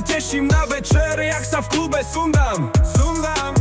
teším na večer, jak sa v klube sundám.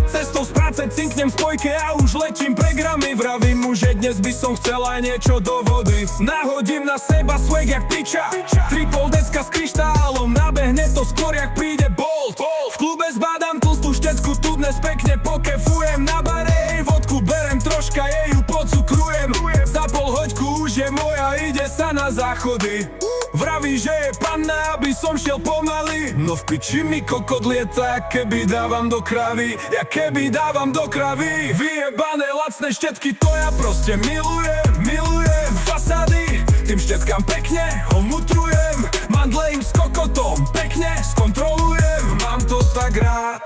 Cestou z práce cinknem spojke a už letím pre gramy. Vravím mu, že dnes by som chcel aj niečo do vody. Nahodím na seba swag jak piča, tripol decka s kryštálom. Nabehne to skôr jak príde Bolt. V klube zbádam tlstú štetku, tu dnes pekne pokefujem. Na bare jej vodku berem, troška jej ju pocukrujem. Za pol hoďku už je moja, ide sa na záchody. Vraví, že je panna, aby som šiel pomaly. No v piči mi kokot lieta, keby dávam do kravy. Ja keby dávam do kravy. Vyjebané lacné štetky, to ja proste milujem fasády, tým štetkám pekne ho mutrujem. Mandle im s kokotom pekne skontrolujem. Mám to tak rád,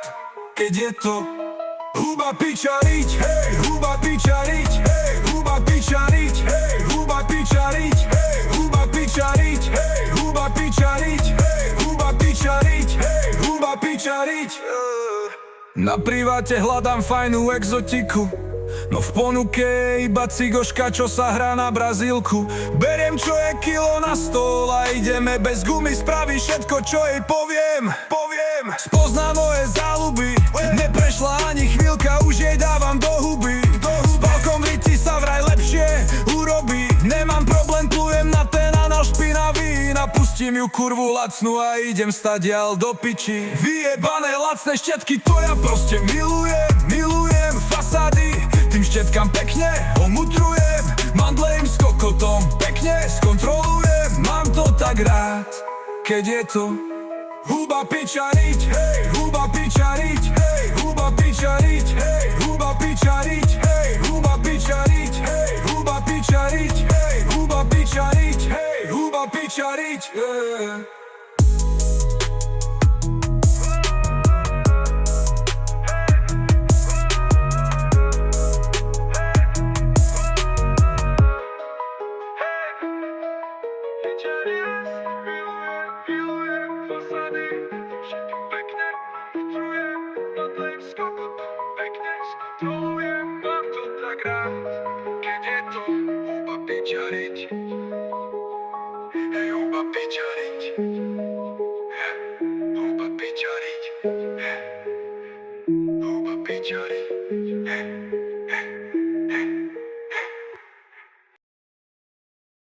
keď je to huba pičariť, hej, huba pičariť, hej, huba pičariť, hej, huba pičariť, hej, huba pičariť, hej, huba pičariť, hej, huba pičariť, hej, huba pičariť. Na priváte hľadám fajnú exotiku, no v ponuke je iba cigoška, čo sa hrá na Brazílku. Beriem, čo je kilo na stôl a ideme bez gumy. Spraví všetko, čo jej poviem. Spozná moje záľuby, neprešla ani chvíľka, už jej dávam do huby. S palkom vriti sa vraj lepšie urobí. Nemám problém, plujem na ten anal špinavý. Napustím ju kurvu lacnú a idem stadiaľ do piči. Vyjebané lacné štetky, to ja proste milujem fasády, tým štetkám pekne ho mutrujem. Mandle im s kokotom pekne skontrolujem. Mám to tak rád, keď je to huba pičariť, hej, huba pičariť, hej, huba pičariť, hej, huba pičariť, hej, huba pičariť, hej, huba pičariť, hej, huba pičariť, hej, huba pičariť, Mám to tak rád, keď je to huba pičariť, hej, huba pičariť.